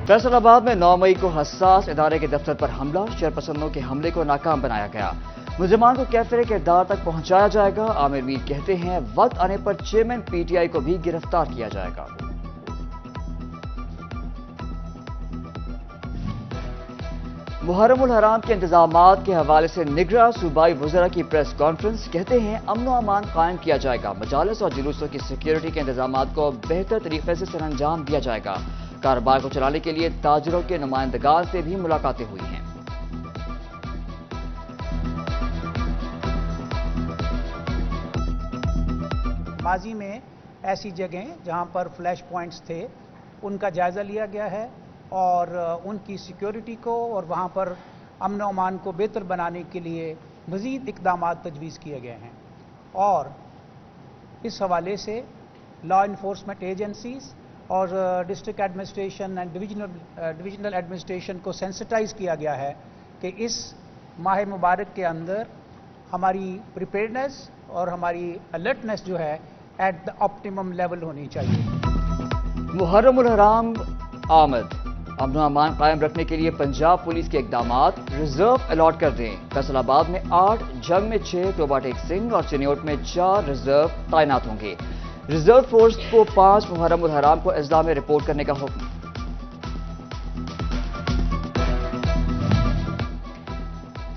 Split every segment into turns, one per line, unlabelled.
फैसल आबाद में 9 मई को हसास इदारे के दफ्तर पर हमला, शरपसंदों के हमले को नाकाम बनाया गया। मुलजिमान को कैफरे के दार तक पहुंचाया जाएगा। आमिर मीर कहते हैं वक्त आने पर चेयरमैन पीटीआई को भी गिरफ्तार किया जाएगा। मुहर्रम उल हराम के इंतजामात के हवाले से निगरां सूबाई वज़रा की प्रेस कॉन्फ्रेंस, कहते हैं अमन व अमान कायम किया जाएगा। मजालिस और जुलूसों की सिक्योरिटी के इंतजामात को बेहतर तरीके से सरअंजाम दिया जाएगा। कारोबार को चलाने के लिए ताजरों के नुमाइंदगान से भी मुलाकातें हुई हैं।
माजी में ऐसी जगहें जहां पर फ्लैश पॉइंट्स थे उनका जायजा लिया गया है और उनकी सिक्योरिटी को और वहां पर अमन व अमान को बेहतर बनाने के लिए मज़ीद इक़दाम तजवीज़ किए गए हैं। और इस हवाले से लॉ इन्फोर्समेंट एजेंसीज और district administration and divisional administration को सेंसिटाइज किया गया है कि इस माह मुबारक के अंदर हमारी प्रिपेयर्डनेस और हमारी अलर्टनेस जो है एट द ऑप्टिमम लेवल होनी चाहिए।
मुहर्रम उल हराम आमद, अमन व अमान कायम रखने के लिए पंजाब पुलिस के इक़दामात, रिजर्व अलॉट कर दें। फैसलाबाद में 8, जंग में 6, टोबा टेक सिंह और चिन्योट में 4 रिजर्व तैनात होंगे। रिजर्व फोर्स को 5 मुहर्रम उल हराम को अजला में रिपोर्ट करने का हुक्म।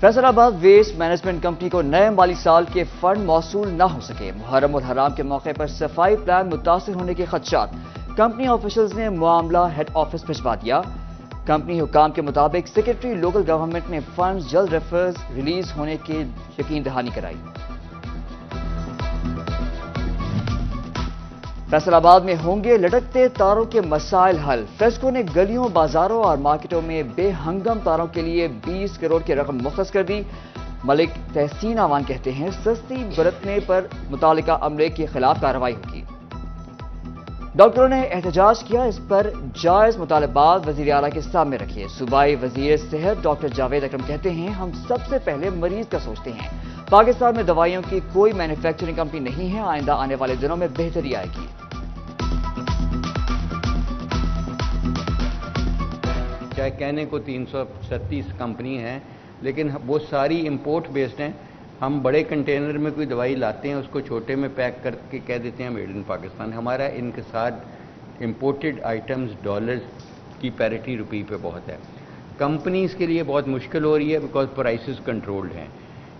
फैसलाबाद वेस्ट मैनेजमेंट कंपनी को नए माली साल के फंड मौसूल न हो सके। मुहर्रम उल हराम के मौके पर सफाई प्लान मुतासिर होने के खदशात, कंपनी ऑफिशियल्स ने मामला हेड ऑफिस भिजवा दिया। कंपनी हुकाम के मुताबिक सेक्रेटरी लोकल गवर्नमेंट ने फंड जल्द रेफर्स रिलीज होने की यकीन दहानी कराई। फैसलाबाद में होंगे लटकते तारों के मसाइल हल। फेस्को ने गलियों, बाजारों और मार्केटों में बेहंगम तारों के लिए 20 करोड़ की रकम मुख्तस कर दी। मलिक तहसीन आवान कहते हैं सस्ती बरतने पर मुतालिका अमले के खिलाफ कार्रवाई होगी। डॉक्टरों ने एहतजाज किया, इस पर जायज मुतालबात वजीर आला के सामने रखिए। सूबाई वजीर सेहत डॉक्टर जावेद अकरम कहते हैं हम सबसे पहले मरीज का सोचते हैं। पाकिस्तान में दवाइयों की कोई मैन्युफैक्चरिंग कंपनी नहीं है, आइंदा आने वाले दिनों में बेहतरी आएगी।
चाहे कहने को 337 कंपनी हैं, लेकिन वो सारी इंपोर्ट बेस्ड हैं। हम बड़े कंटेनर में कोई दवाई लाते हैं, उसको छोटे में पैक करके कह देते हैं मेड इन पाकिस्तान। हमारा इनकसार इंपोर्टेड आइटम्स डॉलर्स की पैरिटी रुपये पे बहुत है। कंपनीज के लिए बहुत मुश्किल हो रही है बिकॉज प्राइसेस कंट्रोल्ड हैं,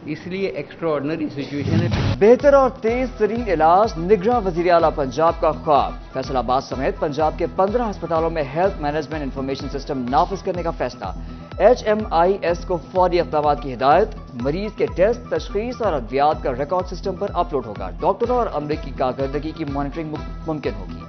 इसलिए एक्स्ट्राऑर्डिनरी सिचुएशन है।
बेहतर और तेज तरीन इलाज, निगरां वजीर आला पंजाब का ख्वाब। फैसलाबाद समेत पंजाब के 15 अस्पतालों में हेल्थ मैनेजमेंट इंफॉर्मेशन सिस्टम नाफिज करने का फैसला। HMIS को फौरी इक़दामात की हिदायत। मरीज के टेस्ट, तशखीस और अद्वियात का रिकॉर्ड सिस्टम पर अपलोड होगा। डॉक्टरों और अमले की कारकर्दगी की मॉनिटरिंग मुमकिन होगी।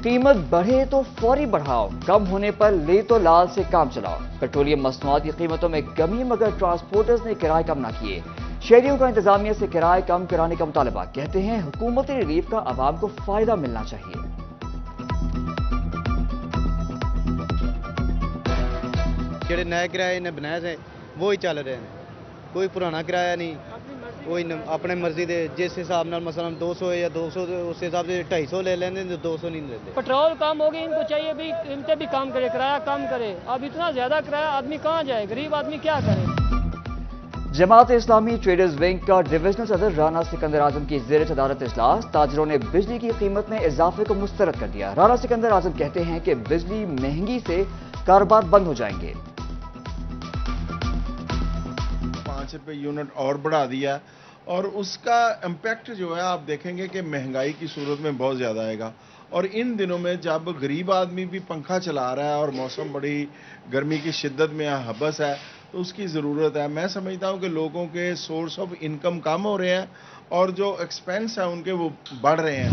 कीमत बढ़े तो फौरी बढ़ाओ, कम होने पर ले तो लाल से काम चलाओ। पेट्रोलियम मसनूआत की कीमतों में कमी, मगर ट्रांसपोर्टर्स ने किराए कम न किए। शहरियों का इंतजामिया से किराए कम कराने का मुतालबा, कहते हैं हुकूमती रिलीफ का आवाम को फायदा मिलना चाहिए।
ਜਿਹੜੇ नए किराए ने बनाए थे वो ही चल रहे हैं, कोई पुराना किराया नहीं, कोई अपने मर्जी दे जिस हिसाब नाल मसलन 200 या 200 उस हिसाब से 250 ले लेंगे, 200 नहीं लेते।
पेट्रोल कम होगी, इनको चाहिए भी कीमतें भी कम करे, किराया कम करे। अब इतना ज्यादा किराया आदमी कहाँ जाए, गरीब आदमी क्या करे।
जमात इस्लामी ट्रेडर्स विंग का डिविजनल सदर राना सिकंदर आजम की ज़ेर सदारत इजलास। ताजरों ने बिजली की कीमत में इजाफे को मुस्तरद कर दिया। राना सिकंदर आजम कहते हैं कि बिजली महंगी से कारोबार बंद हो जाएंगे।
5 रुपये यूनिट और बढ़ा दिया और उसका इम्पैक्ट जो है आप देखेंगे कि महंगाई की सूरत में बहुत ज़्यादा आएगा। और इन दिनों में जब गरीब आदमी भी पंखा चला रहा है और मौसम बड़ी गर्मी की शिद्दत में हबस है तो उसकी ज़रूरत है। मैं समझता हूँ कि लोगों के सोर्स ऑफ इनकम कम हो रहे हैं और जो एक्सपेंस है उनके वो बढ़ रहे हैं।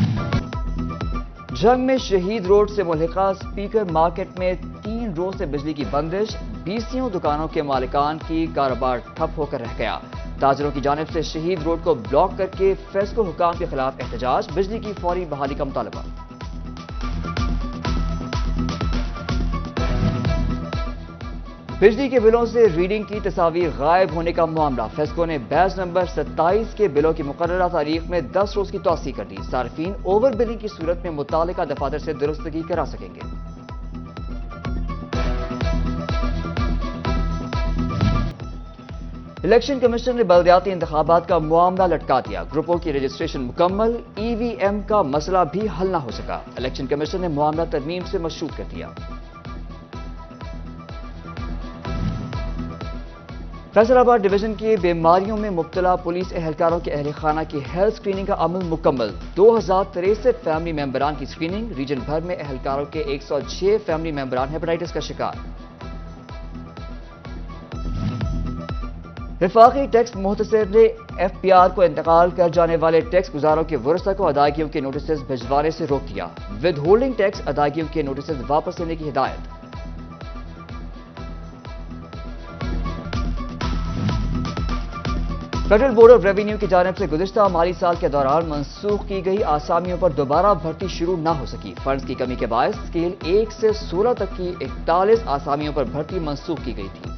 जंग में शहीद रोड से मुल्हिका स्पीकर मार्केट में 3 रोज से बिजली की बंदिश। 20 दुकानों के मालिकान की कारोबार ठप होकर रह गया। ताजरों की जानिब से शहीद रोड को ब्लॉक करके फेस्को हुकाम के खिलाफ एहतजाज। बिजली की फौरी बहाली का मुतालबा। بجلی کے بلوں سے ریڈنگ کی تصاویر غائب ہونے کا معاملہ، فیسکو نے بیچ نمبر 27 کے بلوں کی مقررہ تاریخ میں 10 روز کی توسیع کر دی۔ صارفین اوور بلنگ کی صورت میں متعلقہ دفاتر سے درستگی کرا سکیں گے۔ الیکشن کمیشن نے بلدیاتی انتخابات کا معاملہ لٹکا دیا، گروپوں کی رجسٹریشن مکمل، ای وی ایم کا مسئلہ بھی حل نہ ہو سکا۔ الیکشن کمیشن نے معاملہ ترمیم سے مشروط کر دیا۔ فیصل آباد ڈویژن کی بیماریوں میں مبتلا پولیس اہلکاروں کے اہل خانہ کی ہیلتھ اسکریننگ کا عمل مکمل، 2063 فیملی ممبران کی اسکریننگ، ریجن بھر میں اہلکاروں کے 106 فیملی ممبران ہیپاٹائٹس کا شکار۔ وفاقی ٹیکس محتسب نے ایف پی آر کو انتقال کر جانے والے ٹیکس گزاروں کے ورثاء کو ادائیگیوں کے نوٹسز بھجوانے سے روک دیا، ود ہولڈنگ ٹیکس ادائیگیوں کے نوٹسز واپس لینے کی ہدایت۔ فیڈرل بورڈ آف ریونیو کی جانب سے گزشتہ مالی سال کے دوران منسوخ کی گئی آسامیوں پر دوبارہ بھرتی شروع نہ ہو سکی، فنڈز کی کمی کے باعث اسکیل 1 سے 16 تک کی 41 آسامیوں پر بھرتی منسوخ کی گئی تھی۔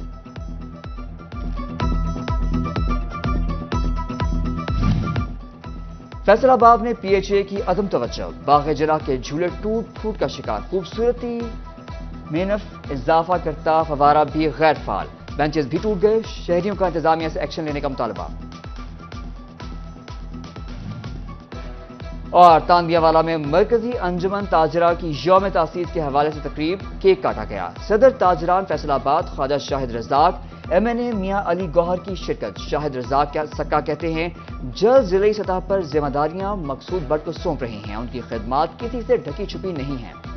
فیصل آباد میں پی ایچ اے کی عدم توجہ، باغ جناح کے جھولے ٹوٹ پھوٹ کا شکار، خوبصورتی میں اضافہ کرتا فوارہ بھی غیر فعال، بینچز بھی ٹوٹ گئے، شہریوں کا انتظامیہ سے ایکشن لینے کا مطالبہ۔ اور تاندیا والا میں مرکزی انجمن تاجرہ کی یوم تاسیس کے حوالے سے تقریب، کیک کاٹا گیا، صدر تاجران فیصل آباد خواجہ شاہد رزاق، ایم این اے میاں علی گوہر کی شرکت۔ شاہد رزاق سکا کہتے ہیں جلد ضلعی سطح پر ذمہ داریاں مقصود بٹ کو سونپ رہے ہیں، ان کی خدمات کسی سے ڈھکی چھپی نہیں ہیں۔